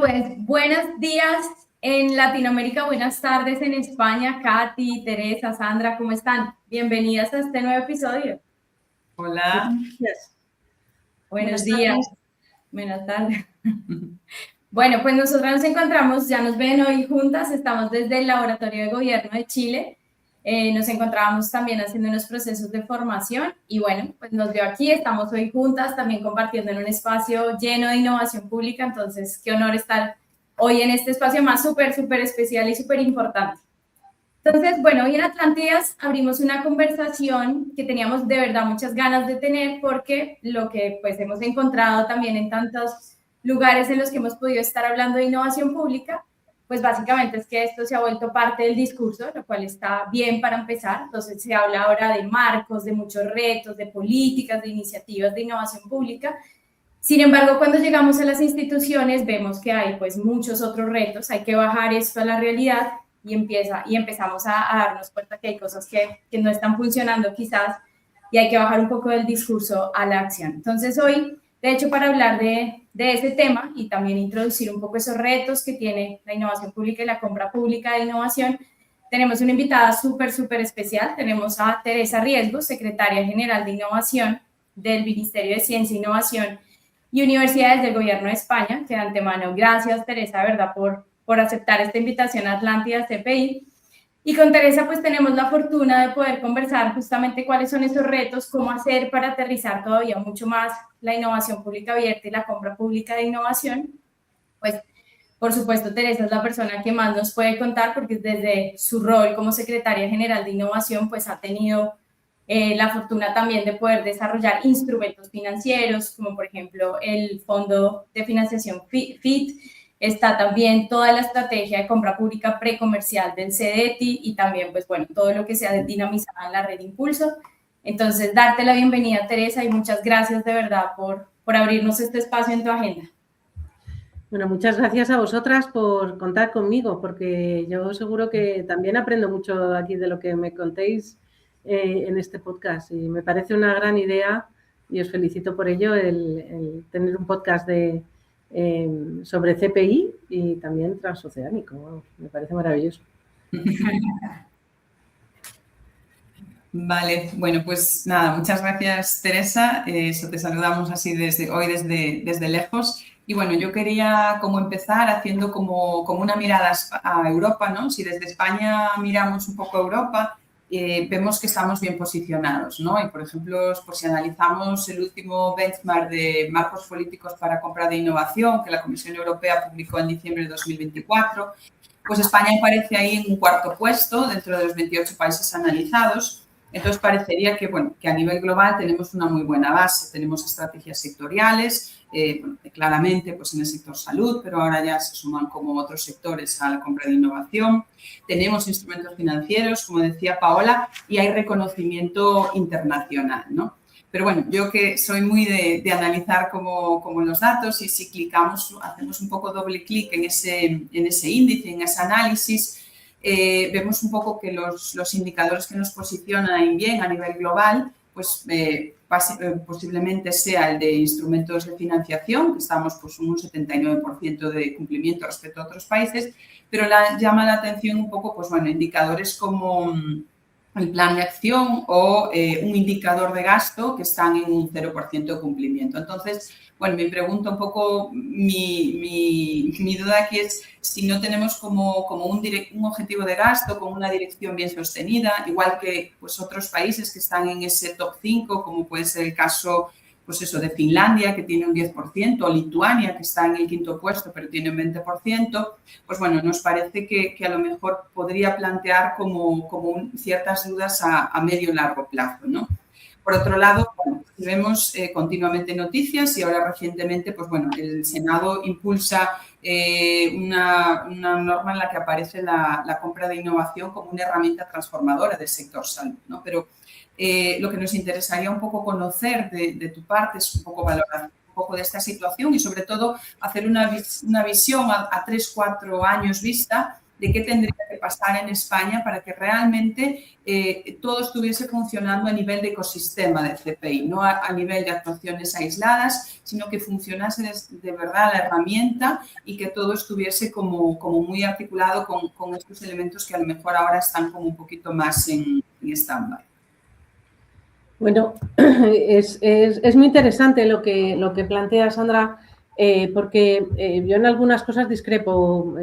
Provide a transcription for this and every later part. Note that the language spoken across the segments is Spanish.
pues buenos días en Latinoamérica, buenas tardes en España. Katy, Teresa, Sandra, ¿cómo están? Bienvenidas a este nuevo episodio. Hola. Buenos días. Buenas tardes. Bueno, pues nosotras nos encontramos, ya nos ven hoy juntas, estamos desde el Laboratorio de Gobierno de Chile. Nos encontrábamos también haciendo unos procesos de formación y bueno, pues nos veo aquí, estamos hoy juntas también compartiendo en un espacio lleno de innovación pública, entonces qué honor estar hoy en este espacio más súper especial y súper importante. Entonces, bueno, hoy en Atlantidas abrimos una conversación que teníamos de verdad muchas ganas de tener porque lo que pues hemos encontrado también en tantos lugares en los que hemos podido estar hablando de innovación pública, pues básicamente es que esto se ha vuelto parte del discurso, lo cual está bien para empezar. Entonces se habla ahora de marcos, de muchos retos, de políticas, de iniciativas de innovación pública. Sin embargo, cuando llegamos a las instituciones vemos que hay pues muchos otros retos, hay que bajar esto a la realidad y empezamos a darnos cuenta que hay cosas que no están funcionando quizás y hay que bajar un poco del discurso a la acción. Entonces hoy, de hecho, para hablar de ese tema y también introducir un poco esos retos que tiene la innovación pública y la compra pública de innovación, tenemos una invitada súper especial. Tenemos a Teresa Riesgo, secretaria general de Innovación del Ministerio de Ciencia e Innovación y Universidades del Gobierno de España, que de antemano, gracias Teresa, ¿verdad?, por aceptar esta invitación a Atlántida CPI. Y con Teresa pues tenemos la fortuna de poder conversar justamente cuáles son esos retos, cómo hacer para aterrizar todavía mucho más la innovación pública abierta y la compra pública de innovación. Pues por supuesto Teresa es la persona que más nos puede contar porque desde su rol como secretaria general de innovación pues ha tenido la fortuna también de poder desarrollar instrumentos financieros, como por ejemplo el Fondo de Financiación FIT. Está también toda la estrategia de compra pública precomercial del CDETI y también, pues bueno, todo lo que se ha dinamizado en la red Impulso. Entonces, darte la bienvenida, Teresa, y muchas gracias de verdad por abrirnos este espacio en tu agenda. Bueno, muchas gracias a vosotras por contar conmigo, porque yo seguro que también aprendo mucho aquí de lo que me contéis en este podcast y me parece una gran idea y os felicito por ello el tener un podcast sobre CPI y también transoceánico. Me parece maravilloso. Vale, bueno, pues nada, muchas gracias Teresa, te saludamos así desde lejos y bueno, yo quería como empezar haciendo como una mirada a Europa, ¿no? Si desde España miramos un poco a Europa, vemos que estamos bien posicionados, ¿no? Y por ejemplo, pues si analizamos el último benchmark de marcos políticos para compra de innovación que la Comisión Europea publicó en diciembre de 2024, pues España aparece ahí en un cuarto puesto dentro de los 28 países analizados. Entonces, parecería que, bueno, que a nivel global tenemos una muy buena base. Tenemos estrategias sectoriales, claramente pues en el sector salud, pero ahora ya se suman como otros sectores a la compra de innovación. Tenemos instrumentos financieros, como decía Paola, y hay reconocimiento internacional, ¿no? Pero bueno, yo que soy muy de analizar como los datos y si clicamos, hacemos un poco doble clic en ese índice, en ese análisis, vemos un poco que los indicadores que nos posicionan bien a nivel global, pues posiblemente sea el de instrumentos de financiación, que estamos pues un 79% de cumplimiento respecto a otros países, pero llama la atención un poco, pues bueno, indicadores como el plan de acción o un indicador de gasto que están en un 0% de cumplimiento. Entonces, bueno, me pregunto un poco, mi duda aquí es si no tenemos como un objetivo de gasto con una dirección bien sostenida, igual que pues, otros países que están en ese top 5, como puede ser el caso pues eso, de Finlandia, que tiene un 10%, o Lituania, que está en el quinto puesto, pero tiene un 20%, pues bueno, nos parece que a lo mejor podría plantear como ciertas dudas a medio y largo plazo, ¿no? Por otro lado, bueno, vemos continuamente noticias y ahora recientemente, pues bueno, el Senado impulsa una norma en la que aparece la compra de innovación como una herramienta transformadora del sector salud, ¿no? Pero lo que nos interesaría un poco conocer de tu parte es un poco valorar un poco de esta situación y sobre todo hacer una visión a 3-4 años vista de qué tendría que pasar en España para que realmente todo estuviese funcionando a nivel de ecosistema de CPI, no a nivel de actuaciones aisladas, sino que funcionase de verdad la herramienta y que todo estuviese como muy articulado con estos elementos que a lo mejor ahora están como un poquito más en stand-by. Bueno, es muy interesante lo que plantea Sandra, porque yo en algunas cosas discrepo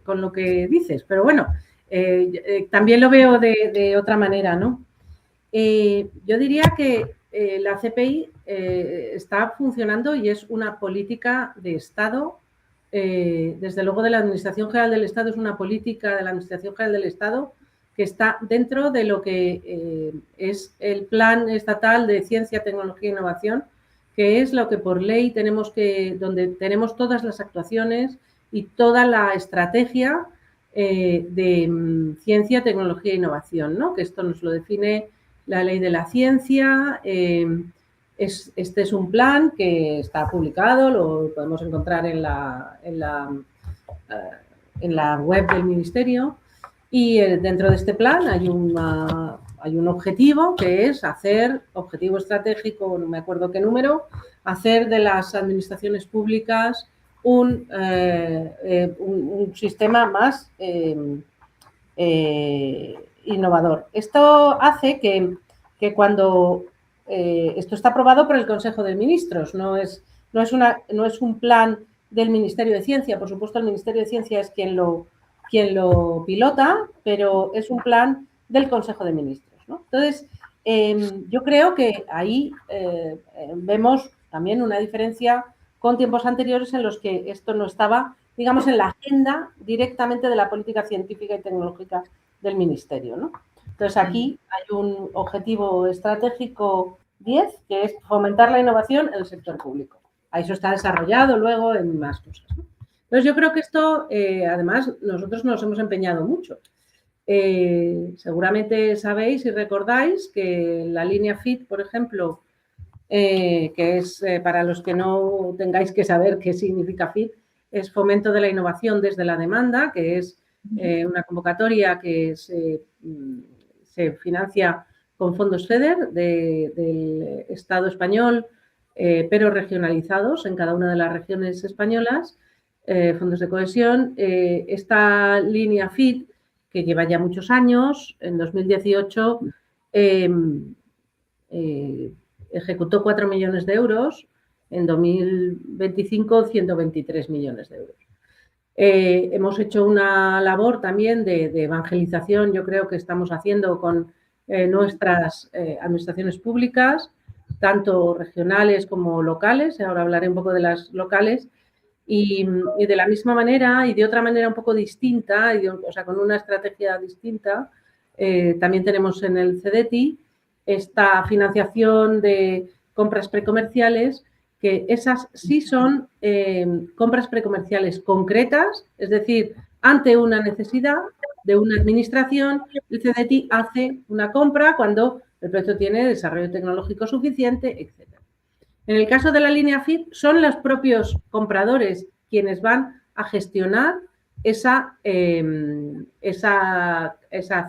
con lo que dices, pero bueno, también lo veo de otra manera, ¿no? Yo diría que la CPI está funcionando y es una política de Estado, desde luego de la Administración General del Estado, es una política de la Administración General del Estado que está dentro de lo que es el Plan Estatal de Ciencia, Tecnología e Innovación, que es lo que por ley donde tenemos todas las actuaciones y toda la estrategia de ciencia, tecnología e innovación, ¿no? Que esto nos lo define la Ley de la Ciencia. Este es un plan que está publicado, lo podemos encontrar en la web del Ministerio. Y dentro de este plan hay un objetivo que es objetivo estratégico, no me acuerdo qué número, hacer de las administraciones públicas un sistema más innovador. Esto hace que cuando esto está aprobado por el Consejo de Ministros, no es un plan del Ministerio de Ciencia, por supuesto el Ministerio de Ciencia es quien lo pilota, pero es un plan del Consejo de Ministros, ¿no? Entonces, yo creo que ahí vemos también una diferencia con tiempos anteriores en los que esto no estaba, digamos, en la agenda directamente de la política científica y tecnológica del Ministerio, ¿no? Entonces, aquí hay un objetivo estratégico 10, que es fomentar la innovación en el sector público. Ahí eso está desarrollado luego en más cosas, ¿no? Entonces, yo creo que esto, además, nosotros nos hemos empeñado mucho. Seguramente sabéis y recordáis que la línea FIT, por ejemplo, que es, para los que no tengáis que saber qué significa FIT, es Fomento de la Innovación desde la Demanda, que es una convocatoria que se financia con fondos FEDER del Estado español, pero regionalizados en cada una de las regiones españolas, fondos de cohesión. Esta línea FIT, que lleva ya muchos años, en 2018 ejecutó 4 millones de euros, en 2025 123 millones de euros. Hemos hecho una labor también de evangelización, yo creo que estamos haciendo con nuestras administraciones públicas, tanto regionales como locales, ahora hablaré un poco de las locales, y de la misma manera y de otra manera un poco distinta, o sea, con una estrategia distinta, también tenemos en el CEDETI esta financiación de compras precomerciales, que esas sí son compras precomerciales concretas, es decir, ante una necesidad de una administración, el CEDETI hace una compra cuando el proyecto tiene desarrollo tecnológico suficiente, etc. En el caso de la línea FIT, son los propios compradores quienes van a gestionar esa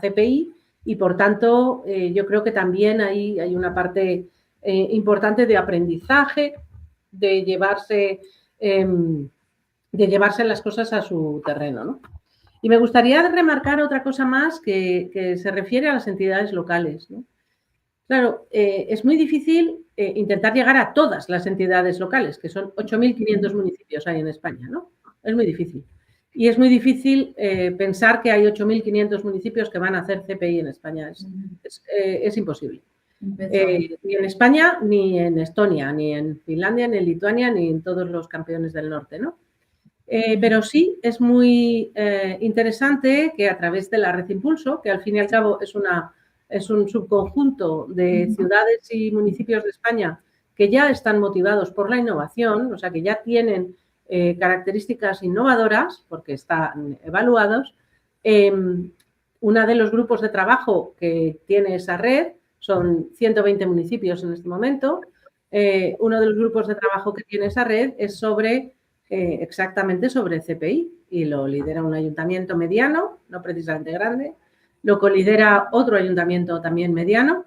CPI y, por tanto, yo creo que también ahí hay una parte importante de aprendizaje, de llevarse las cosas a su terreno, ¿no? Y me gustaría remarcar otra cosa más que se refiere a las entidades locales, ¿no? Claro, es muy difícil intentar llegar a todas las entidades locales, que son 8.500 municipios hay en España, ¿no? Es muy difícil. Y es muy difícil pensar que hay 8.500 municipios que van a hacer CPI en España. Es imposible. Ni en España, ni en Estonia, ni en Finlandia, ni en Lituania, ni en todos los campeones del norte, ¿no? Pero sí es muy interesante que a través de la Red Impulso, que al fin y al cabo es un subconjunto de ciudades y municipios de España que ya están motivados por la innovación, o sea, que ya tienen características innovadoras porque están evaluados. Uno de los grupos de trabajo que tiene esa red son 120 municipios en este momento. Uno de los grupos de trabajo que tiene esa red es sobre exactamente sobre CPI y lo lidera un ayuntamiento mediano, no precisamente grande, lo colidera otro ayuntamiento también mediano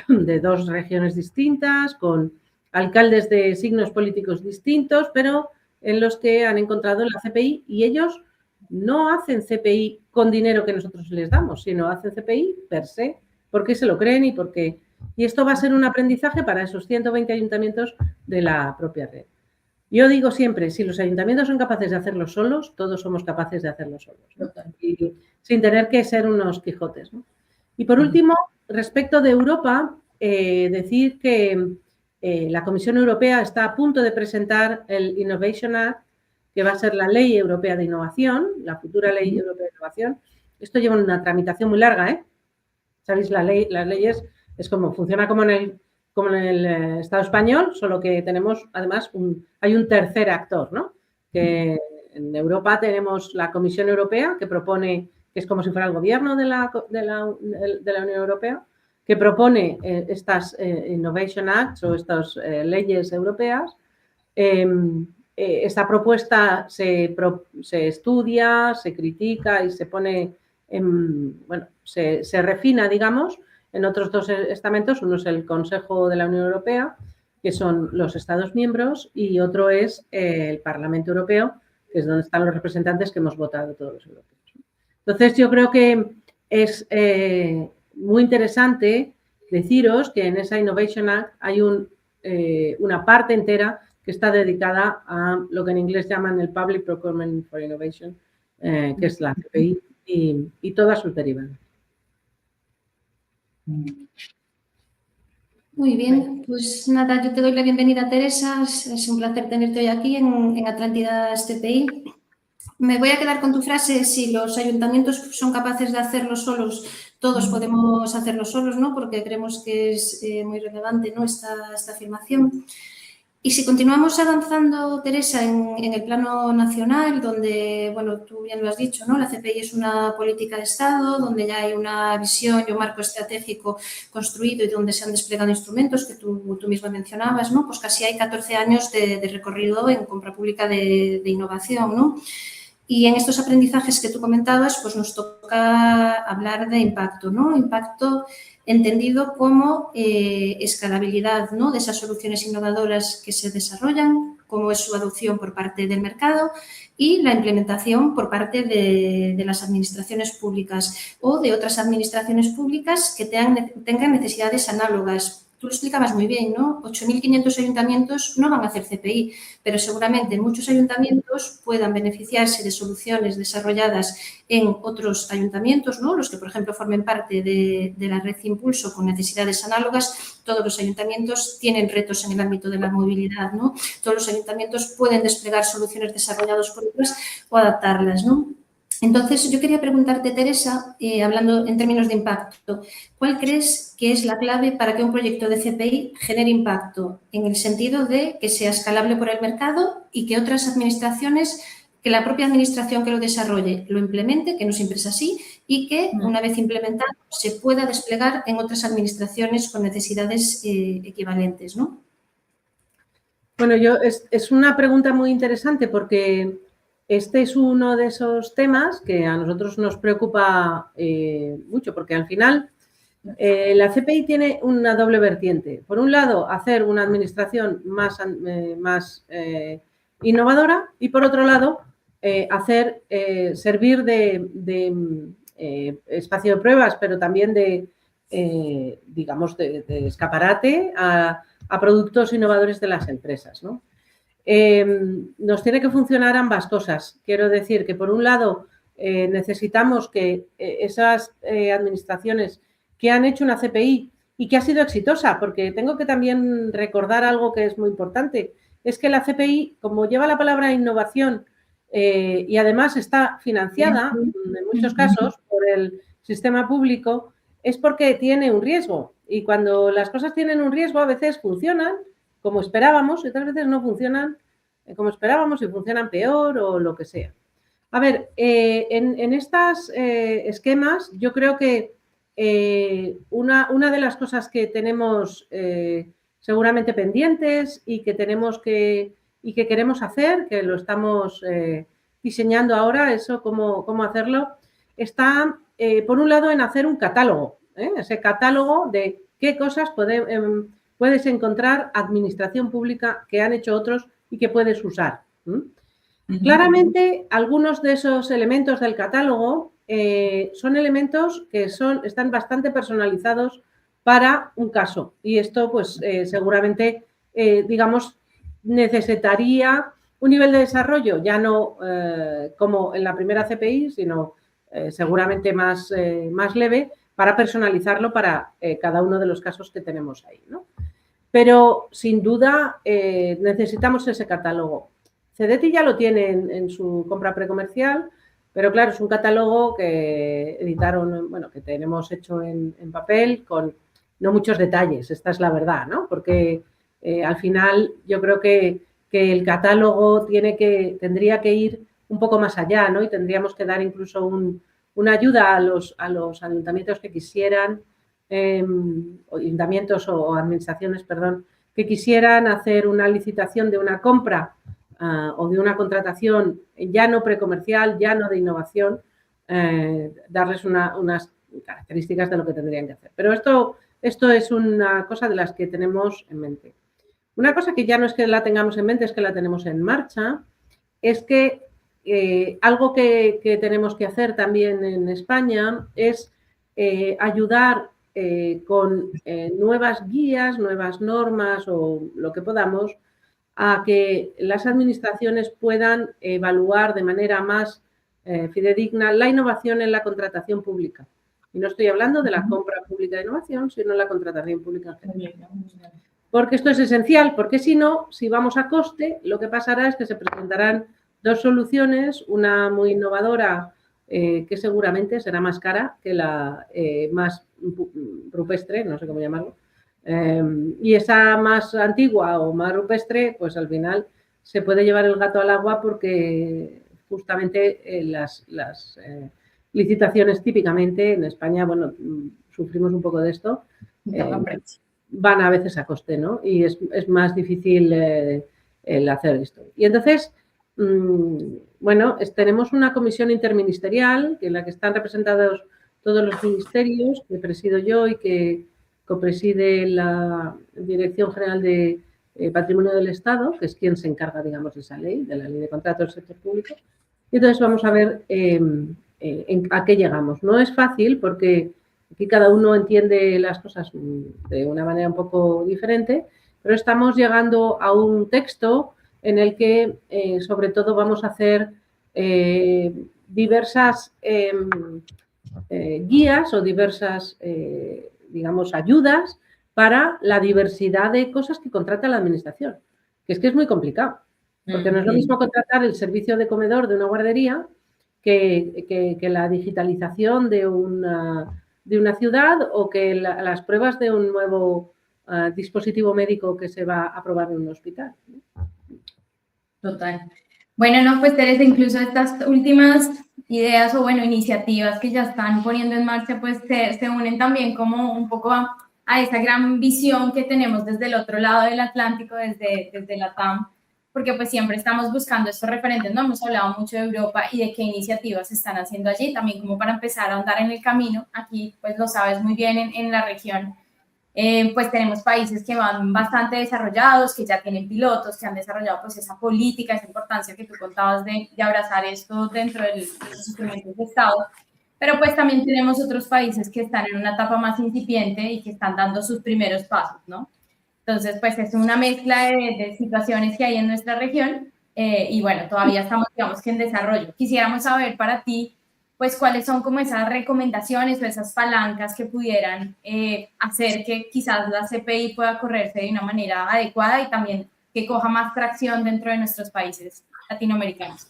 de 2 regiones distintas, con alcaldes de signos políticos distintos, pero en los que han encontrado la CPI y ellos no hacen CPI con dinero que nosotros les damos, sino hacen CPI per se, porque se lo creen y porque... Y esto va a ser un aprendizaje para esos 120 ayuntamientos de la propia red. Yo digo siempre, si los ayuntamientos son capaces de hacerlo solos, todos somos capaces de hacerlo solos, ¿no? Y sin tener que ser unos Quijotes, ¿no? Y por último, respecto de Europa, decir que la Comisión Europea está a punto de presentar el Innovation Act, que va a ser la Ley Europea de Innovación, la futura Ley Europea de Innovación. Esto lleva una tramitación muy larga, ¿eh? ¿Sabéis? Las leyes es como funciona como en el Estado español, solo que tenemos, además, hay un tercer actor, ¿no? Que en Europa tenemos la Comisión Europea, que propone, que es como si fuera el gobierno de la Unión Europea, que propone estas Innovation Acts o estas leyes europeas. Esta propuesta se estudia, se critica y se pone, bueno, se refina, digamos, en otros 2 estamentos. Uno es el Consejo de la Unión Europea, que son los Estados miembros, y otro es el Parlamento Europeo, que es donde están los representantes que hemos votado todos los europeos. Entonces, yo creo que es muy interesante deciros que en esa Innovation Act hay una parte entera que está dedicada a lo que en inglés llaman el Public Procurement for Innovation, que es la CPI y todas sus derivadas. Muy bien, pues nada, yo te doy la bienvenida, Teresa. Es un placer tenerte hoy aquí en Atlántida CPI. Me voy a quedar con tu frase: si los ayuntamientos son capaces de hacerlo solos, todos podemos hacerlo solos, ¿no? Porque creemos que es muy relevante, ¿no?, esta afirmación. Y si continuamos avanzando, Teresa, en el plano nacional, donde, bueno, tú bien lo has dicho, ¿no?, la CPI es una política de Estado, donde ya hay una visión y un marco estratégico construido y donde se han desplegado instrumentos que tú misma mencionabas, ¿no? Pues casi hay 14 años de recorrido en compra pública de innovación, ¿no? Y en estos aprendizajes que tú comentabas, pues nos toca hablar de impacto, ¿no? Impacto entendido como escalabilidad, ¿no?, de esas soluciones innovadoras que se desarrollan, cómo es su adopción por parte del mercado y la implementación por parte de las administraciones públicas o de otras administraciones públicas que tengan necesidades análogas. Tú lo explicabas muy bien, ¿no? 8.500 ayuntamientos no van a hacer CPI, pero seguramente muchos ayuntamientos puedan beneficiarse de soluciones desarrolladas en otros ayuntamientos, ¿no? Los que, por ejemplo, formen parte de la red Impulso con necesidades análogas. Todos los ayuntamientos tienen retos en el ámbito de la movilidad, ¿no? Todos los ayuntamientos pueden desplegar soluciones desarrolladas por otras o adaptarlas, ¿no? Entonces, yo quería preguntarte, Teresa, hablando en términos de impacto, ¿cuál crees que es la clave para que un proyecto de CPI genere impacto en el sentido de que sea escalable por el mercado y que otras administraciones, que la propia administración que lo desarrolle lo implemente, que no siempre es así, y que una vez implementado se pueda desplegar en otras administraciones con necesidades equivalentes, ¿no? Bueno, es una pregunta muy interesante porque este es uno de esos temas que a nosotros nos preocupa mucho, porque al final la CPI tiene una doble vertiente. Por un lado, hacer una administración más innovadora y, por otro lado, servir de espacio de pruebas, pero también digamos, de escaparate a productos innovadores de las empresas, ¿no? Nos tiene que funcionar ambas cosas. Quiero decir que, por un lado, necesitamos que esas administraciones que han hecho una CPI y que ha sido exitosa, porque tengo que también recordar algo que es muy importante, es que la CPI, como lleva la palabra innovación y además está financiada, en muchos casos, por el sistema público, es porque tiene un riesgo. Y cuando las cosas tienen un riesgo, a veces funcionan como esperábamos y otras veces no funcionan como esperábamos y funcionan peor o lo que sea. A ver, en estos esquemas yo creo que una de las cosas que tenemos seguramente pendientes y que tenemos que y que queremos hacer, que lo estamos diseñando ahora, eso cómo hacerlo, está por un lado en hacer un catálogo, ese catálogo de qué cosas puedes encontrar administración pública que han hecho otros y que puedes usar. Claramente, algunos de esos elementos del catálogo son elementos que están bastante personalizados para un caso. Y esto, pues, seguramente, digamos, necesitaría un nivel de desarrollo, ya no como en la primera CPI, sino seguramente más leve, para personalizarlo para cada uno de los casos que tenemos ahí, ¿no? Pero, sin duda, necesitamos ese catálogo. CDTI ya lo tiene en su compra precomercial, pero claro, es un catálogo que editaron, bueno, que tenemos hecho en papel con no muchos detalles, esta es la verdad, ¿no? Porque al final yo creo que el catálogo tendría que ir un poco más allá, ¿no? Y tendríamos que dar incluso una ayuda a los ayuntamientos que quisieran, ayuntamientos o administraciones, perdón, que quisieran hacer una licitación de una compra o de una contratación ya no precomercial, ya no de innovación, darles unas características de lo que tendrían que hacer. Pero esto es una cosa de las que tenemos en mente. Una cosa que ya no es que la tengamos en mente, es que la tenemos en marcha, es que algo que tenemos que hacer también en España es ayudar con nuevas guías, nuevas normas o lo que podamos, a que las administraciones puedan evaluar de manera más fidedigna la innovación en la contratación pública. Y no estoy hablando de la compra pública de innovación, sino la contratación pública en general. Porque esto es esencial, porque si no, si vamos a coste, lo que pasará es que se presentarán dos soluciones, una muy innovadora que seguramente será más cara que la más rupestre, no sé cómo llamarlo, y esa más antigua o más rupestre, pues al final se puede llevar el gato al agua porque justamente las licitaciones típicamente en España, bueno, sufrimos un poco de esto, van a veces a coste, ¿no? Y es más difícil el hacer esto. Y entonces, bueno, tenemos una comisión interministerial en la que están representados todos los ministerios, que presido yo y que copreside la Dirección General de Patrimonio del Estado, que es quien se encarga, digamos, de esa ley, de la Ley de Contratos del Sector Público. Y entonces vamos a ver a qué llegamos. No es fácil porque aquí cada uno entiende las cosas de una manera un poco diferente, pero estamos llegando a un texto en el que, sobre todo, vamos a hacer diversas guías o diversas, digamos, ayudas para la diversidad de cosas que contrata la administración. Que es muy complicado, porque no es lo mismo contratar el servicio de comedor de una guardería que la digitalización de una ciudad o que las pruebas de un nuevo dispositivo médico que se va a probar en un hospital. Total. Bueno, no, pues Teresa, incluso estas últimas ideas o, bueno, iniciativas que ya están poniendo en marcha, pues se unen también como un poco a esa gran visión que tenemos desde el otro lado del Atlántico, desde la TAM, porque pues siempre estamos buscando estos referentes, ¿no? Hemos hablado mucho de Europa y de qué iniciativas se están haciendo allí, también como para empezar a andar en el camino. Aquí, pues lo sabes muy bien, en la región, pues tenemos países que van bastante desarrollados, que ya tienen pilotos, que han desarrollado pues esa política, esa importancia que tú contabas de abrazar esto dentro de los instrumentos de Estado. Pero pues también tenemos otros países que están en una etapa más incipiente y que están dando sus primeros pasos, ¿no? Entonces, pues es una mezcla de situaciones que hay en nuestra región y bueno, todavía estamos, digamos que en desarrollo. Quisiéramos saber para ti, pues, cuáles son como esas recomendaciones o esas palancas que pudieran hacer que quizás la CPI pueda correrse de una manera adecuada y también que coja más tracción dentro de nuestros países latinoamericanos.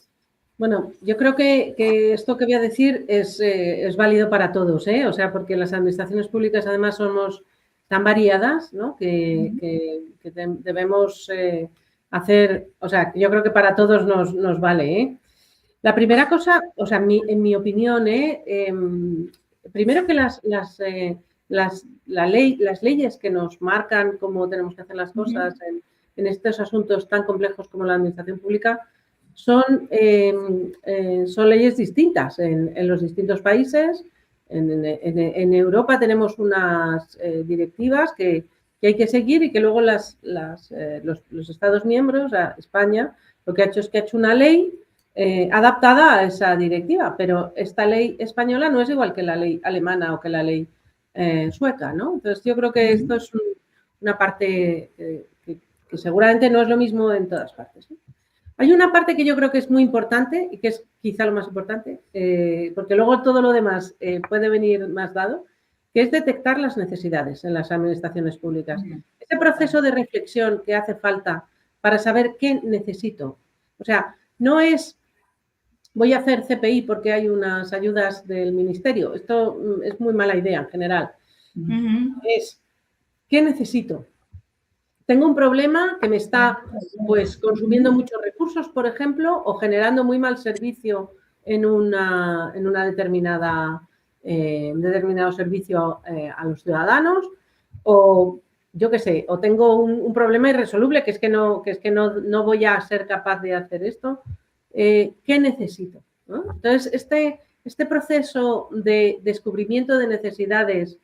Bueno, yo creo que esto que voy a decir es válido para todos, ¿eh? O sea, porque las administraciones públicas además somos tan variadas, ¿no? Que debemos hacer, o sea, yo creo que para todos nos vale, ¿eh? La primera cosa, o sea, en mi opinión, primero que las leyes que nos marcan cómo tenemos que hacer las cosas en estos asuntos tan complejos como la administración pública son leyes distintas en los distintos países. En Europa tenemos unas directivas que hay que seguir y que luego los Estados miembros, España, lo que ha hecho es que ha hecho una ley adaptada a esa directiva, pero esta ley española no es igual que la ley alemana o que la ley sueca, ¿no? Entonces, yo creo que esto es una parte que seguramente no es lo mismo en todas partes, ¿no? Hay una parte que yo creo que es muy importante y que es quizá lo más importante, porque luego todo lo demás puede venir más dado, que es detectar las necesidades en las administraciones públicas. Ese proceso de reflexión que hace falta para saber qué necesito. O sea, no es voy a hacer CPI porque hay unas ayudas del ministerio. Esto es muy mala idea en general. Es ¿qué necesito? Tengo un problema que me está pues consumiendo muchos recursos, por ejemplo, o generando muy mal servicio en una determinado servicio a los ciudadanos, o yo qué sé, o tengo un problema irresoluble que es que no voy a ser capaz de hacer esto. ¿Qué necesito? ¿No? Entonces, este proceso de descubrimiento de necesidades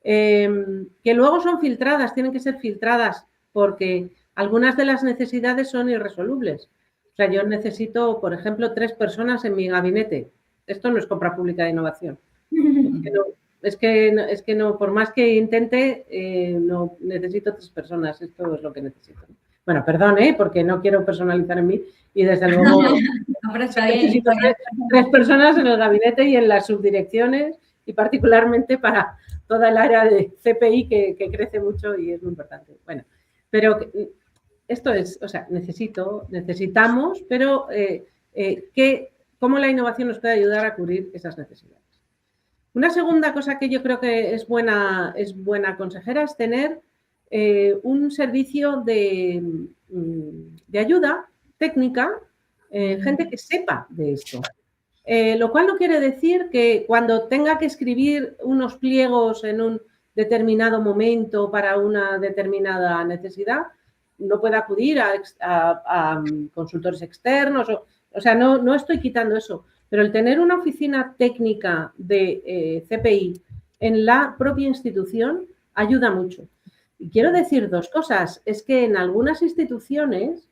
que luego son filtradas, tienen que ser filtradas porque algunas de las necesidades son irresolubles. O sea, yo necesito, por ejemplo, 3 personas en mi gabinete. Esto no es compra pública de innovación. Es que no, por más que intente, no necesito 3 personas. Esto es lo que necesito. Bueno, perdón, porque no quiero personalizar en mí y desde luego necesito 3 personas en el gabinete y en las subdirecciones y particularmente para toda el área de CPI que crece mucho y es muy importante. Bueno, pero esto es, o sea, necesitamos, pero ¿cómo la innovación nos puede ayudar a cubrir esas necesidades? Una segunda cosa que yo creo que es buena consejera es tener un servicio de ayuda técnica, gente que sepa de esto. Lo cual no quiere decir que cuando tenga que escribir unos pliegos en un determinado momento para una determinada necesidad, no pueda acudir a consultores externos. O sea, no estoy quitando eso, pero el tener una oficina técnica de CPI en la propia institución ayuda mucho. Y quiero decir 2 cosas. Es que en algunas instituciones,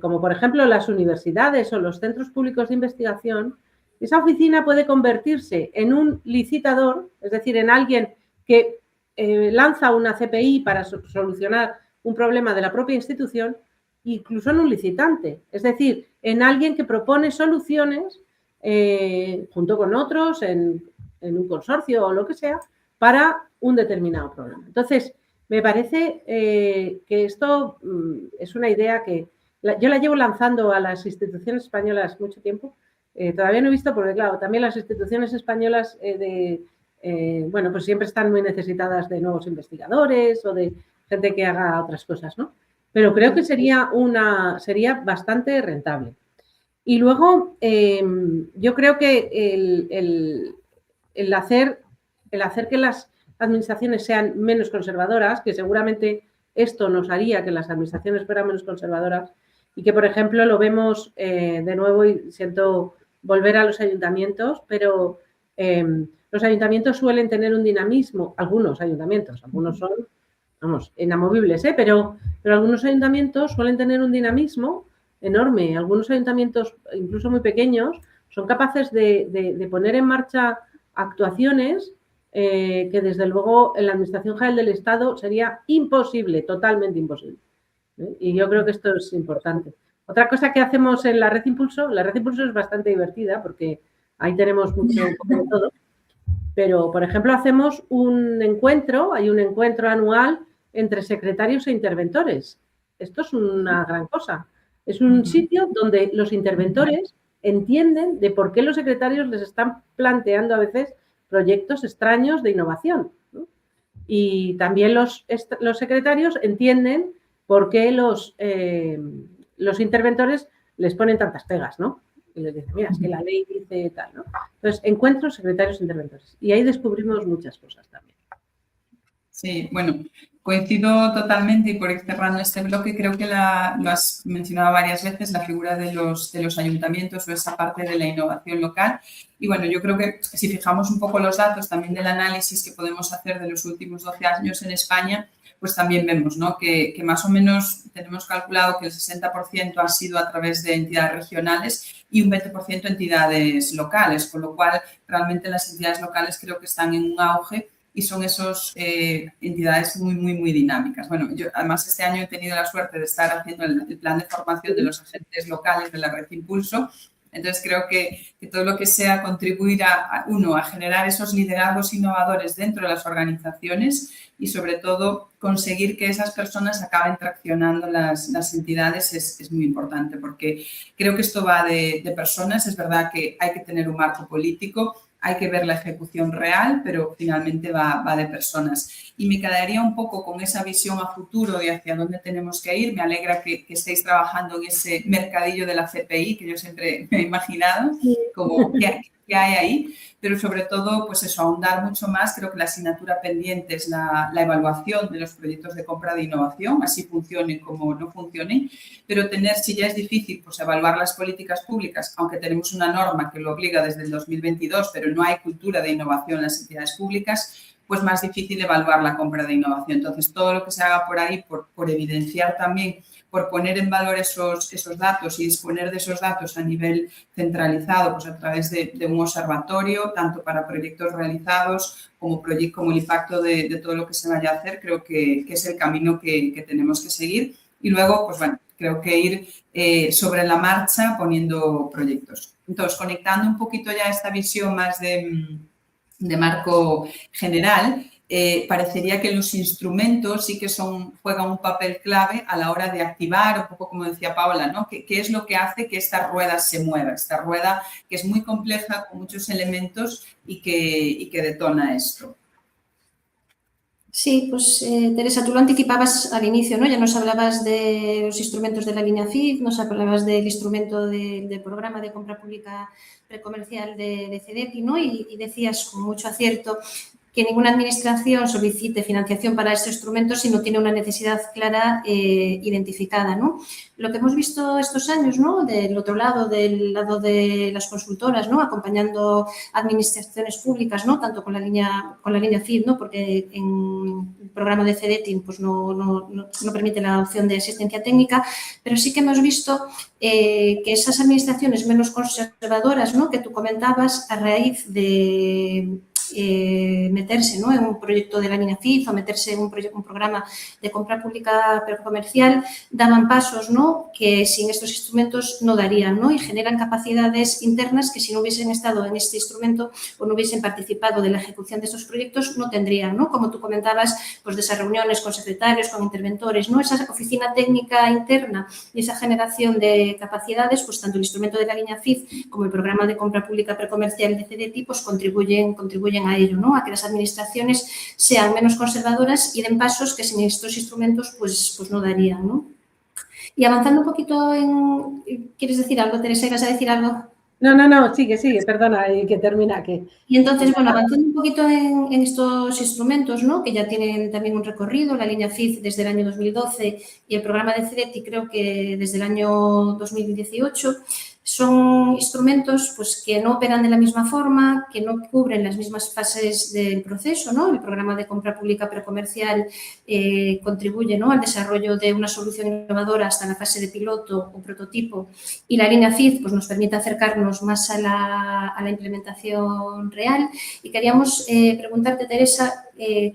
como por ejemplo las universidades o los centros públicos de investigación, esa oficina puede convertirse en un licitador, es decir, en alguien que lanza una CPI para solucionar un problema de la propia institución, incluso en un licitante, es decir, en alguien que propone soluciones junto con otros en un consorcio o lo que sea para un determinado problema. Entonces, me parece que esto es una idea que yo la llevo lanzando a las instituciones españolas mucho tiempo. Todavía no he visto, porque claro, también las instituciones españolas bueno, pues siempre están muy necesitadas de nuevos investigadores o de gente que haga otras cosas, ¿no? Pero creo que sería bastante rentable. Y luego, yo creo que el hacer que las administraciones sean menos conservadoras, que seguramente esto nos haría que las administraciones fueran menos conservadoras y que, por ejemplo, lo vemos de nuevo y siento volver a los ayuntamientos, pero los ayuntamientos suelen tener un dinamismo, algunos son, vamos, inamovibles, pero algunos ayuntamientos suelen tener un dinamismo enorme. Algunos ayuntamientos, incluso muy pequeños, son capaces de poner en marcha actuaciones que desde luego en la Administración General del Estado sería imposible, totalmente imposible. Y yo creo que esto es importante. Otra cosa que hacemos en la Red Impulso es bastante divertida porque ahí tenemos mucho de todo, pero por ejemplo hacemos hay un encuentro anual entre secretarios e interventores. Esto es una gran cosa. Es un sitio donde los interventores entienden de por qué los secretarios les están planteando a veces proyectos extraños de innovación, ¿no? Y también los secretarios entienden por qué los interventores les ponen tantas pegas, ¿no? Y les dicen, mira, es que la ley dice tal, ¿no? Entonces, encuentros secretarios interventores. Y ahí descubrimos muchas cosas también. Sí, bueno, coincido totalmente y por ir cerrando este bloque, creo que lo has mencionado varias veces, la figura de los ayuntamientos o esa parte de la innovación local. Y bueno, yo creo que si fijamos un poco los datos también del análisis que podemos hacer de los últimos 12 años en España, pues también vemos, ¿no?, que más o menos tenemos calculado que el 60% ha sido a través de entidades regionales y un 20% entidades locales, con lo cual realmente las entidades locales creo que están en un auge y son esas entidades muy, muy, muy dinámicas. Bueno, yo además este año he tenido la suerte de estar haciendo el plan de formación de los agentes locales de la Red Impulso. Entonces, creo que todo lo que sea contribuir a generar esos liderazgos innovadores dentro de las organizaciones y, sobre todo, conseguir que esas personas acaben traccionando las entidades es muy importante, porque creo que esto va de personas. Es verdad que hay que tener un marco político, hay que ver la ejecución real, pero finalmente va de personas. Y me quedaría un poco con esa visión a futuro de hacia dónde tenemos que ir. Me alegra que estéis trabajando en ese mercadillo de la CPI, que yo siempre me he imaginado, como qué hay ahí, pero sobre todo, pues eso, ahondar mucho más. Creo que la asignatura pendiente es la evaluación de los proyectos de compra de innovación, así funcionen como no funcionen, pero tener, si ya es difícil, pues evaluar las políticas públicas, aunque tenemos una norma que lo obliga desde el 2022, pero no hay cultura de innovación en las entidades públicas, pues más difícil evaluar la compra de innovación. Entonces, todo lo que se haga por ahí, por evidenciar también, por poner en valor esos datos y disponer de esos datos a nivel centralizado, pues a través de un observatorio, tanto para proyectos realizados como el impacto de todo lo que se vaya a hacer, creo que es el camino que tenemos que seguir. Y luego, pues bueno, creo que ir sobre la marcha poniendo proyectos. Entonces, conectando un poquito ya esta visión más de marco general, parecería que los instrumentos sí que juegan un papel clave a la hora de activar, un poco como decía Paola, ¿no?, ¿Qué es lo que hace que esta rueda se mueva? Esta rueda que es muy compleja, con muchos elementos y que detona esto. Sí, pues Teresa, tú lo anticipabas al inicio, ¿no? Ya nos hablabas de los instrumentos de la línea FID, nos hablabas del instrumento del programa de compra pública precomercial de CEDETI, ¿no? Y decías con mucho acierto que ninguna administración solicite financiación para este instrumento si no tiene una necesidad clara identificada, ¿no? Lo que hemos visto estos años, ¿no?, del otro lado, del lado de las consultoras, ¿no?, acompañando administraciones públicas, ¿no?, tanto con la línea FID, ¿no?, porque en el programa de CEDETI pues no permite la opción de asistencia técnica, pero sí que hemos visto que esas administraciones menos conservadoras, ¿no?, que tú comentabas, a raíz de meterse, ¿no?, en un proyecto de la línea FID o meterse en un programa de compra pública comercial, daban pasos, ¿no?, que sin estos instrumentos no darían, ¿no?, y generan capacidades internas que si no hubiesen estado en este instrumento o no hubiesen participado de la ejecución de estos proyectos no tendrían, ¿no?, como tú comentabas, pues de esas reuniones con secretarios, con interventores, ¿no?, esa oficina técnica interna y esa generación de capacidades, pues tanto el instrumento de la línea FID como el programa de compra pública precomercial de CEDETI pues contribuyen a ello, ¿no?, a que las administraciones sean menos conservadoras y den pasos que sin estos instrumentos pues no darían, ¿no? Y avanzando un poquito ¿quieres decir algo, Teresa? ¿Vas a decir algo? No, sigue, perdona, que termina aquí. Y entonces, bueno, avanzando un poquito en estos instrumentos, ¿no?, que ya tienen también un recorrido, la línea FID desde el año 2012 y el programa de CEDETI creo que desde el año 2018, son instrumentos pues, que no operan de la misma forma, que no cubren las mismas fases del proceso, ¿no? El programa de compra pública precomercial contribuye, ¿no?, al desarrollo de una solución innovadora hasta la fase de piloto o prototipo, y la línea FID pues, nos permite acercarnos más a la implementación real. Y queríamos preguntarte, Teresa,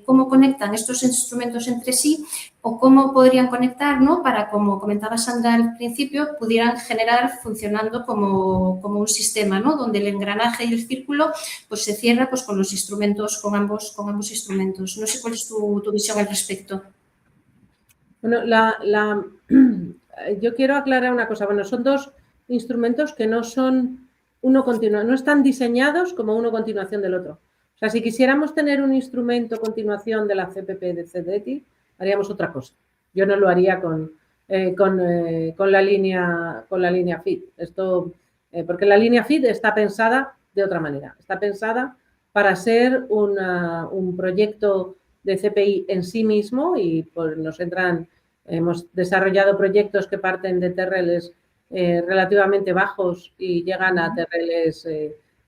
cómo conectan estos instrumentos entre sí o cómo podrían conectar, ¿no?, para, como comentaba Sandra al principio, pudieran generar funcionando como un sistema, ¿no?, donde el engranaje y el círculo pues, se cierra pues, con los instrumentos, con ambos instrumentos. No sé cuál es tu visión al respecto. Bueno, yo quiero aclarar una cosa. Bueno, son dos instrumentos que no son no están diseñados como uno continuación del otro. O sea, si quisiéramos tener un instrumento continuación de la CPP de CEDETI, haríamos otra cosa. Yo no lo haría con la línea FID. Porque la línea FID está pensada de otra manera. Está pensada para ser un proyecto de CPI en sí mismo y pues hemos desarrollado proyectos que parten de TRLs relativamente bajos y llegan a TRLs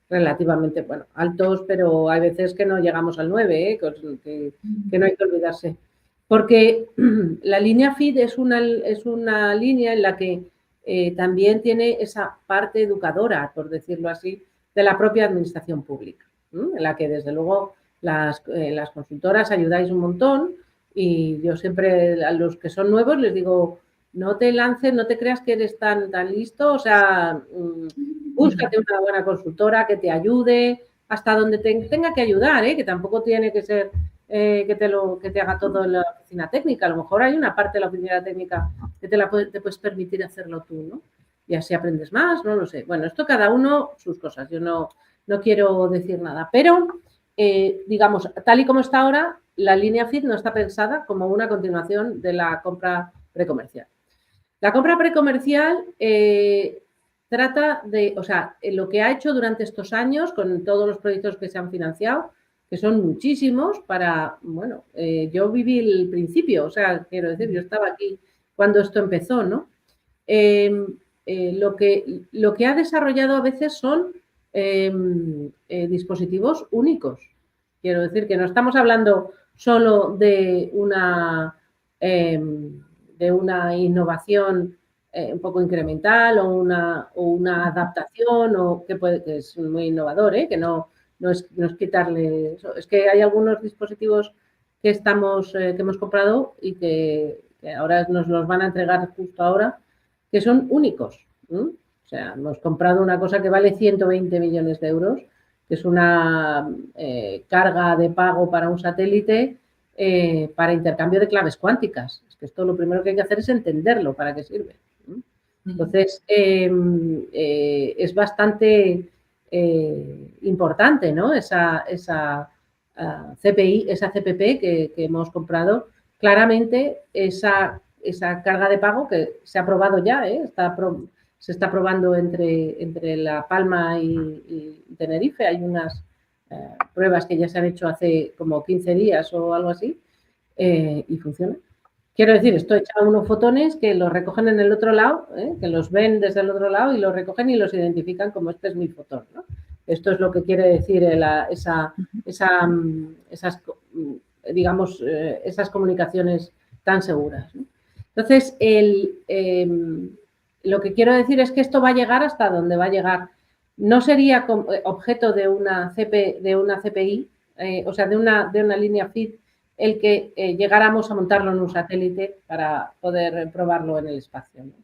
relativamente, bueno, altos, pero hay veces que no llegamos al 9, que no hay que olvidarse. Porque la línea FID es una línea en la que también tiene esa parte educadora, por decirlo así, de la propia administración pública, en la que desde luego las consultoras ayudáis un montón y yo siempre a los que son nuevos les digo, no te lances, no te creas que eres tan listo, o sea, búscate una buena consultora que te ayude hasta donde tenga que ayudar, que tampoco tiene que ser que te haga todo en la oficina técnica. A lo mejor hay una parte de la oficina técnica que te puedes permitir hacerlo tú, ¿no? Y así aprendes más, no lo sé. Bueno, esto cada uno sus cosas. Yo no quiero decir nada. Pero, digamos, tal y como está ahora, la línea FID no está pensada como una continuación de la compra precomercial. La compra precomercial trata de, o sea, lo que ha hecho durante estos años con todos los proyectos que se han financiado, que son muchísimos para, bueno, yo viví el principio, o sea, quiero decir, yo estaba aquí cuando esto empezó, ¿no? Lo que ha desarrollado a veces son dispositivos únicos. Quiero decir que no estamos hablando solo de una innovación un poco incremental o una adaptación o que es muy innovador, que no es quitarle eso. Es que hay algunos dispositivos que hemos comprado y que ahora nos los van a entregar justo ahora, que son únicos. O sea, hemos comprado una cosa que vale 120 millones de euros, que es una carga de pago para un satélite para intercambio de claves cuánticas. Es que esto lo primero que hay que hacer es entenderlo, para qué sirve. Entonces, es bastante importante, ¿no? Esa CPI, esa CPP que hemos comprado. Claramente, esa carga de pago que se ha aprobado ya, se está probando entre La Palma y Tenerife. Hay unas pruebas que ya se han hecho hace como 15 días o algo así y funciona. Quiero decir, esto echa unos fotones que los recogen en el otro lado, que los ven desde el otro lado y los recogen y los identifican como este es mi fotón, ¿no? Esto es lo que quiere decir esas comunicaciones tan seguras, ¿no? Entonces, lo que quiero decir es que esto va a llegar hasta donde va a llegar. No sería objeto de una CPI, o sea, de una línea FID, el que llegáramos a montarlo en un satélite para poder probarlo en el espacio, ¿no?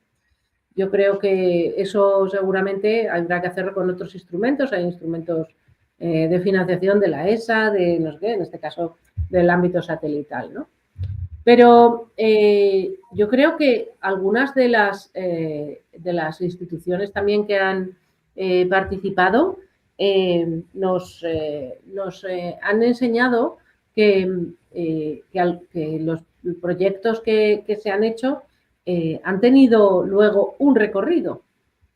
Yo creo que eso seguramente habrá que hacerlo con otros instrumentos. Hay instrumentos de financiación de la ESA, de no sé qué, en este caso del ámbito satelital, ¿no? Pero yo creo que algunas de las instituciones también que han participado nos han enseñado que los proyectos que se han hecho han tenido luego un recorrido.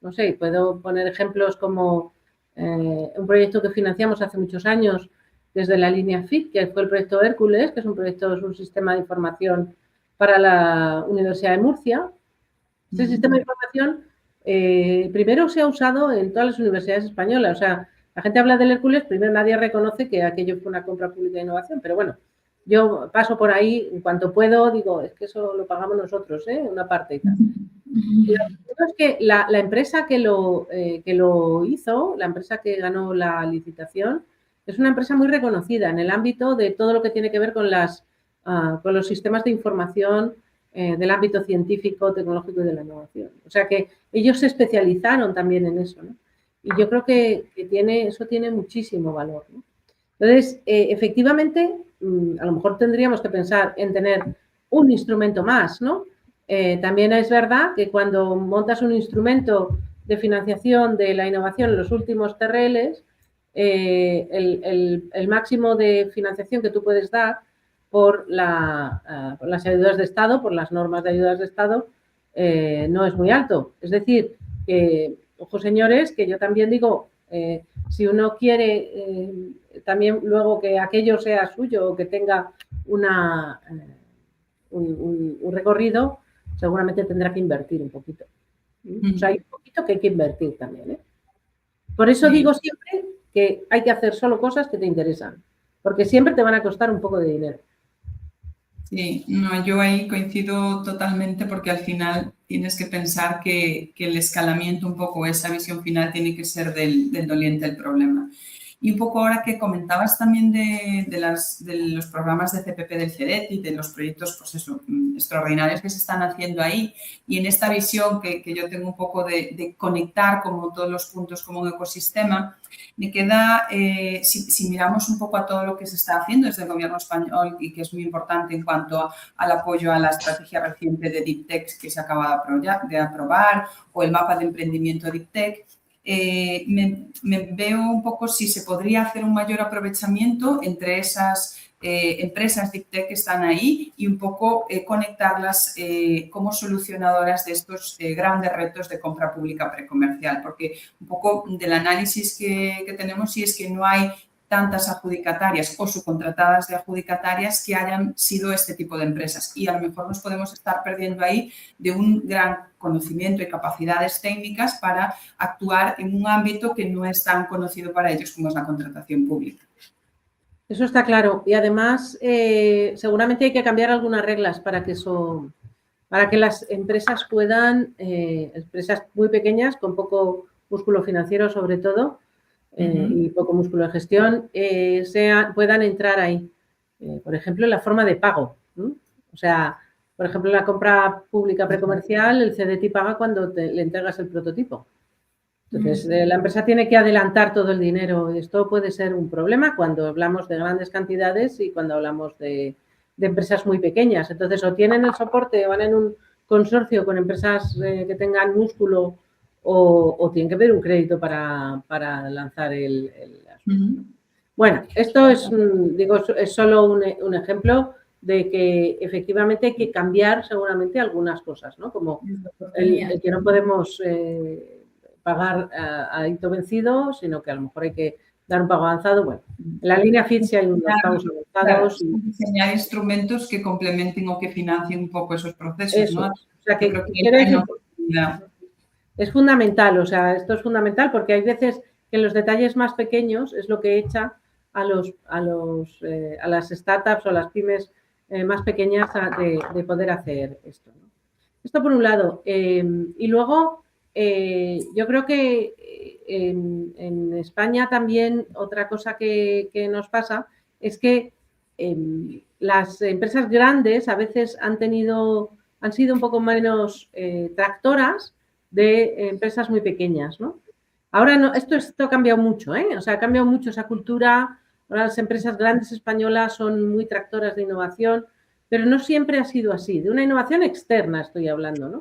No sé, puedo poner ejemplos como un proyecto que financiamos hace muchos años desde la línea FID, que fue el proyecto Hércules, que es un sistema de información para la Universidad de Murcia. Este sistema de información primero se ha usado en todas las universidades españolas. O sea, la gente habla del Hércules, primero nadie reconoce que aquello fue una compra pública de innovación, pero bueno, yo paso por ahí, en cuanto puedo, digo, es que eso lo pagamos nosotros, una parte y tal. Y lo que es que la empresa que lo hizo, la empresa que ganó la licitación, es una empresa muy reconocida en el ámbito de todo lo que tiene que ver con los sistemas de información del ámbito científico, tecnológico y de la innovación. O sea que ellos se especializaron también en eso, ¿no? Y yo creo que eso tiene muchísimo valor, ¿no? Entonces, efectivamente, a lo mejor tendríamos que pensar en tener un instrumento más, ¿no? También es verdad que cuando montas un instrumento de financiación de la innovación en los últimos TRLs, el máximo de financiación que tú puedes dar por las ayudas de Estado, por las normas de ayudas de Estado, no es muy alto. Es decir, que, ojo señores, que yo también digo, si uno quiere también luego que aquello sea suyo o que tenga un recorrido, seguramente tendrá que invertir un poquito. O sea, hay un poquito que hay que invertir también, ¿eh? Por eso digo siempre que hay que hacer solo cosas que te interesan, porque siempre te van a costar un poco de dinero. Sí, no, yo ahí coincido totalmente porque al final tienes que pensar que el escalamiento un poco, esa visión final tiene que ser del doliente el problema. Y un poco ahora que comentabas también de los programas de CPP del CEDETI, de los proyectos pues eso, extraordinarios que se están haciendo ahí y en esta visión que yo tengo un poco de conectar como todos los puntos como un ecosistema, me queda, si miramos un poco a todo lo que se está haciendo desde el gobierno español y que es muy importante en cuanto al apoyo a la estrategia reciente de Deep Tech que se acaba de aprobar o el mapa de emprendimiento Deep Tech, me veo un poco si se podría hacer un mayor aprovechamiento entre esas empresas Deep Tech que están ahí y un poco conectarlas como solucionadoras de estos grandes retos de compra pública precomercial, porque un poco del análisis que tenemos sí es que no hay tantas adjudicatarias o subcontratadas de adjudicatarias que hayan sido este tipo de empresas y a lo mejor nos podemos estar perdiendo ahí de un gran conocimiento y capacidades técnicas para actuar en un ámbito que no es tan conocido para ellos como es la contratación pública. Eso está claro. Y además, seguramente hay que cambiar algunas reglas para que las empresas puedan, empresas muy pequeñas, con poco músculo financiero sobre todo, y poco músculo de gestión, puedan entrar ahí. Por ejemplo, la forma de pago. O sea, por ejemplo, la compra pública precomercial, el CEDETI paga cuando le entregas el prototipo. Entonces, la empresa tiene que adelantar todo el dinero. Esto puede ser un problema cuando hablamos de grandes cantidades y cuando hablamos de empresas muy pequeñas. Entonces, o tienen el soporte o van en un consorcio con empresas que tengan músculo o tienen que pedir un crédito para lanzar el asunto. Bueno, esto es solo un ejemplo de que efectivamente hay que cambiar seguramente algunas cosas, ¿no? Como el que no podemos pagar a hito vencido, sino que a lo mejor hay que dar un pago avanzado. Bueno, en la línea FIT sí hay unos pagos avanzados. Claro, diseñar instrumentos que complementen o que financien un poco esos procesos, eso, ¿no? O sea, que es fundamental, o sea, esto es fundamental porque hay veces que en los detalles más pequeños es lo que echa a las startups o a las pymes más pequeñas de poder hacer esto, ¿no? Esto por un lado. Y luego, yo creo que en España también otra cosa que nos pasa es que las empresas grandes a veces han sido un poco menos tractoras de empresas muy pequeñas, ¿no? Ahora no, esto ha cambiado mucho, ¿eh? O sea, ha cambiado mucho esa cultura. Ahora las empresas grandes españolas son muy tractoras de innovación, pero no siempre ha sido así. De una innovación externa estoy hablando, ¿no?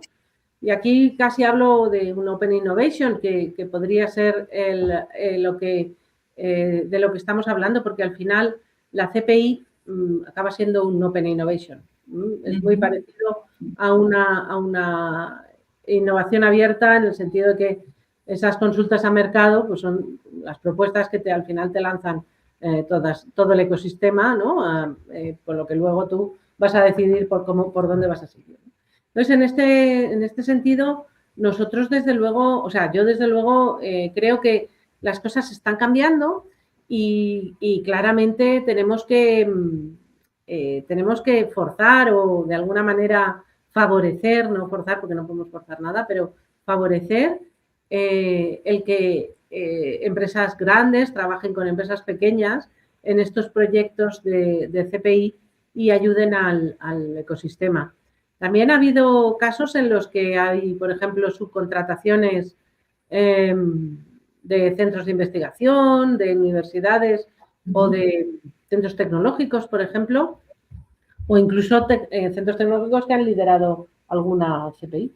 Y aquí casi hablo de un Open Innovation, que podría ser de lo que estamos hablando, porque al final la CPI acaba siendo un Open Innovation. Es muy parecido a una innovación abierta en el sentido de que esas consultas a mercado pues son las propuestas que al final te lanzan todo el ecosistema, ¿no? Por lo que luego tú vas a decidir por dónde vas a seguir. Entonces, en este sentido, nosotros desde luego, o sea, yo desde luego creo que las cosas están cambiando y claramente tenemos que forzar o de alguna manera favorecer, no forzar porque no podemos forzar nada, pero favorecer el que empresas grandes trabajen con empresas pequeñas en estos proyectos de CPI y ayuden al ecosistema. También ha habido casos en los que hay, por ejemplo, subcontrataciones de centros de investigación, de universidades o de centros tecnológicos, por ejemplo, o incluso centros tecnológicos que han liderado alguna CPI.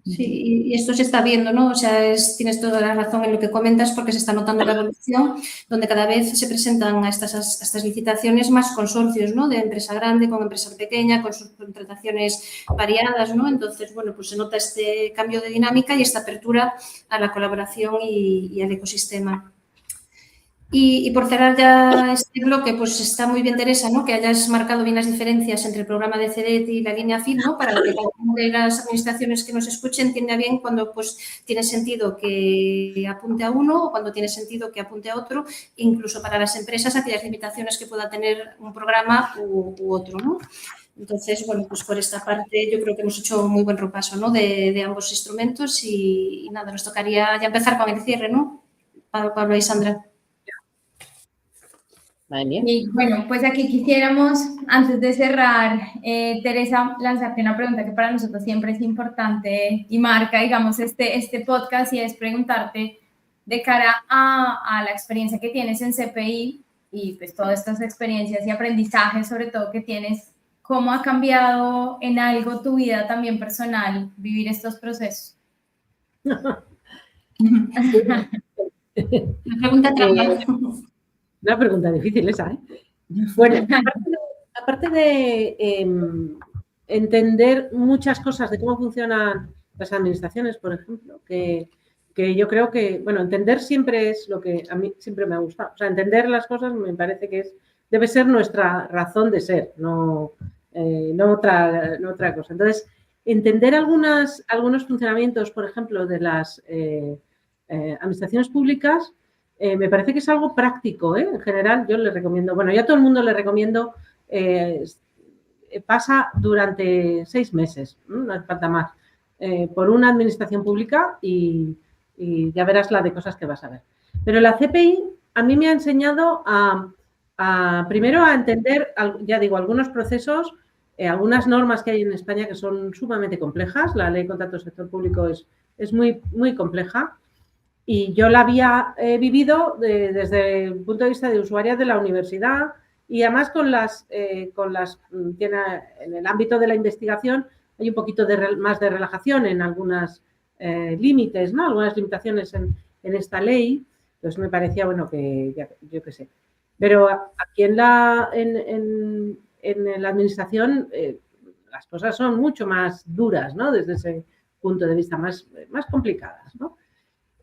Sí, y esto se está viendo, ¿no? O sea, tienes toda la razón en lo que comentas porque se está notando la evolución, donde cada vez se presentan a estas licitaciones más consorcios, ¿no? De empresa grande con empresa pequeña, con sus contrataciones variadas, ¿no? Entonces, bueno, pues se nota este cambio de dinámica y esta apertura a la colaboración y al ecosistema. Y por cerrar ya este bloque, pues está muy bien, Teresa, ¿no?, que hayas marcado bien las diferencias entre el programa de CEDET y la línea FID, ¿no?, para que cada una de las administraciones que nos escuchen entienda bien cuando pues tiene sentido que apunte a uno o cuando tiene sentido que apunte a otro, incluso para las empresas aquellas limitaciones que pueda tener un programa u otro, ¿no? Entonces, bueno, pues por esta parte yo creo que hemos hecho un muy buen repaso, ¿no?, de ambos instrumentos y nada, nos tocaría ya empezar con el cierre, ¿no?, Pablo y Sandra. Y bueno, pues aquí quisiéramos, antes de cerrar, Teresa, lanzarte una pregunta que para nosotros siempre es importante y marca, digamos, este podcast, y es preguntarte de cara a la experiencia que tienes en CPI y pues todas estas experiencias y aprendizajes, sobre todo que tienes, ¿cómo ha cambiado en algo tu vida también personal vivir estos procesos? La pregunta trampa. Una pregunta difícil esa, ¿eh? Bueno, aparte de entender muchas cosas de cómo funcionan las administraciones, por ejemplo, que yo creo que, bueno, entender siempre es lo que a mí siempre me ha gustado. O sea, entender las cosas me parece que debe ser nuestra razón de ser, no otra cosa. Entonces, entender algunos funcionamientos, por ejemplo, de las administraciones públicas, me parece que es algo práctico, ¿eh? En general, yo le recomiendo, bueno, yo a todo el mundo le recomiendo, pasa durante 6 meses, no hace falta más, por una administración pública y ya verás la de cosas que vas a ver. Pero la CPI a mí me ha enseñado primero a entender, ya digo, algunos procesos, algunas normas que hay en España que son sumamente complejas. La ley de contratos del sector público es muy, muy compleja. Y yo la había vivido desde el punto de vista de usuaria de la universidad y además en el ámbito de la investigación hay un poquito más de relajación en algunos límites, ¿no? Algunas limitaciones en esta ley. Entonces me parecía, bueno, que yo qué sé. Pero aquí en la administración las cosas son mucho más duras, ¿no? Desde ese punto de vista, más complicadas, ¿no?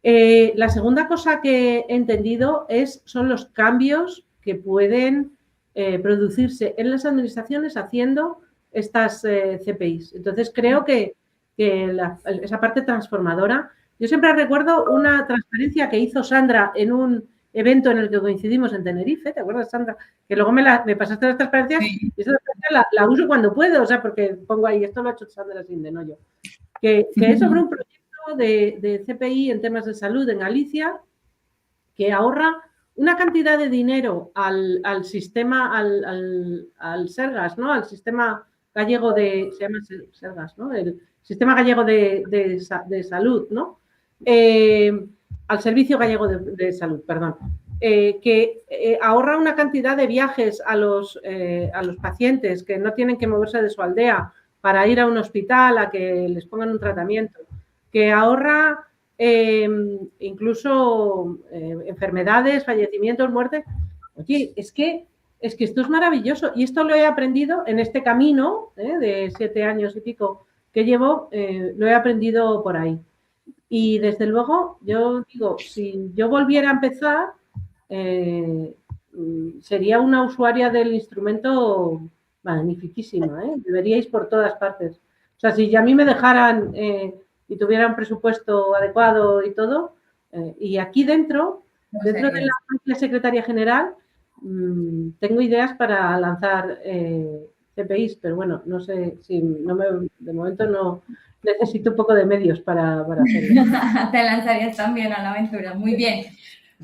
La segunda cosa que he entendido son los cambios que pueden producirse en las administraciones haciendo estas CPIs. Entonces, creo que esa parte transformadora. Yo siempre recuerdo una transferencia que hizo Sandra en un evento en el que coincidimos en Tenerife. ¿Te acuerdas, Sandra? Que luego me pasaste las transparencias y esa transparencia la uso cuando puedo, o sea, porque pongo ahí, esto lo ha hecho Sandra sin de no yo. Que es sobre un proyecto de CPI en temas de salud en Galicia, que ahorra una cantidad de dinero al sistema, al Sergas, ¿no? Al sistema gallego se llama Sergas, ¿no? El sistema gallego de salud, ¿no? Al Servicio Gallego de Salud, perdón. Que ahorra una cantidad de viajes a los pacientes que no tienen que moverse de su aldea para ir a un hospital a que les pongan un tratamiento, que ahorra incluso enfermedades, fallecimientos, muertes. Oye, es que esto es maravilloso y esto lo he aprendido en este camino de 7 años y pico que llevo, lo he aprendido por ahí. Y desde luego, yo digo, si yo volviera a empezar, sería una usuaria del instrumento magnificísima, ¿eh? Deberíais por todas partes. O sea, si a mí me dejaran y tuviera un presupuesto adecuado y todo, y aquí dentro de la Secretaría General, tengo ideas para lanzar CPIs, pero bueno, no sé si de momento no necesito un poco de medios para hacerlo. Te lanzarías también a la aventura, muy bien.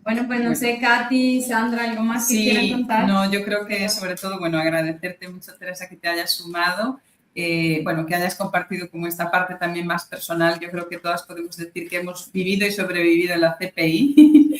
Bueno, pues no sé, Katy, Sandra, ¿algo más que quieran contar? No, yo creo que sobre todo, bueno, agradecerte mucho, Teresa, que te hayas sumado, bueno, que hayas compartido como esta parte también más personal. Yo creo que todas podemos decir que hemos vivido y sobrevivido en la CPI.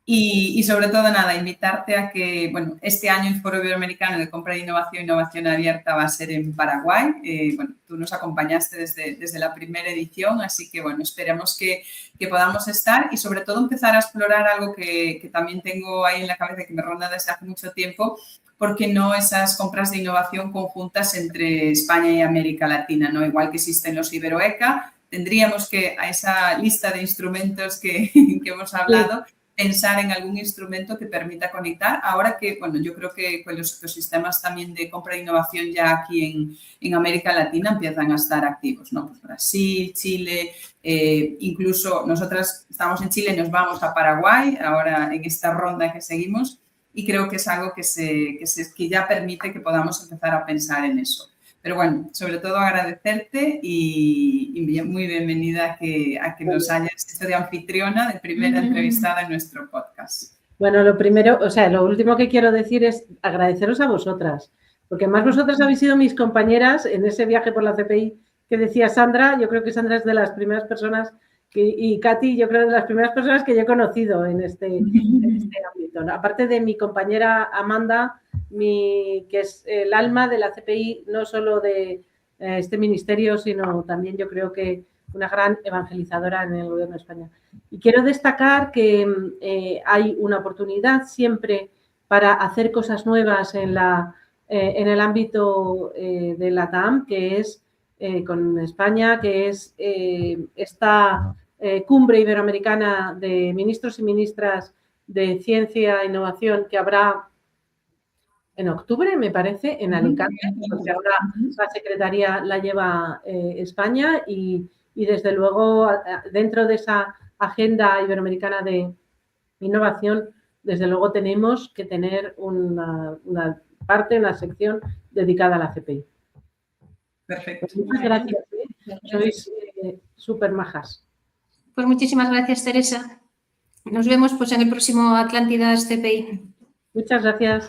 Y sobre todo, nada, invitarte a que, bueno, este año el Foro Iberoamericano de Compra de Innovación Abierta va a ser en Paraguay. Bueno, tú nos acompañaste desde la primera edición, así que, bueno, esperemos que podamos estar y sobre todo empezar a explorar algo que también tengo ahí en la cabeza, que me ronda desde hace mucho tiempo, ¿por qué no esas compras de innovación conjuntas entre España y América Latina, ¿no? Igual que existen los Iberoeca, tendríamos que, a esa lista de instrumentos que hemos hablado, pensar en algún instrumento que permita conectar. Ahora que, bueno, yo creo que con los ecosistemas también de compra e innovación ya aquí en América Latina empiezan a estar activos, ¿no? Pues Brasil, Chile, incluso nosotras estamos en Chile, nos vamos a Paraguay ahora en esta ronda que seguimos y creo que es algo que ya permite que podamos empezar a pensar en eso. Pero bueno, sobre todo agradecerte y muy bienvenida a que nos hayas hecho de anfitriona, de primera entrevistada en nuestro podcast. Bueno, lo primero, o sea, lo último que quiero decir es agradeceros a vosotras, porque más vosotras habéis sido mis compañeras en ese viaje por la CPI que decía Sandra. Yo creo que Sandra es de las primeras personas y Katy, yo creo de las primeras personas que yo he conocido en este ámbito, ¿no? Aparte de mi compañera Amanda, que es el alma de la CPI, no solo de este ministerio, sino también yo creo que una gran evangelizadora en el Gobierno de España. Y quiero destacar que hay una oportunidad siempre para hacer cosas nuevas en el ámbito de la TAM, que es con España, que es esta cumbre iberoamericana de ministros y ministras de Ciencia e Innovación que habrá en octubre, me parece, en Alicante, porque ahora la secretaría la lleva España y desde luego dentro de esa agenda iberoamericana de innovación, desde luego tenemos que tener una parte, una sección dedicada a la CPI. Perfecto. Pues muchas gracias. Sois súper majas. Pues muchísimas gracias, Teresa. Nos vemos pues en el próximo Atlántidas CPI. Muchas gracias.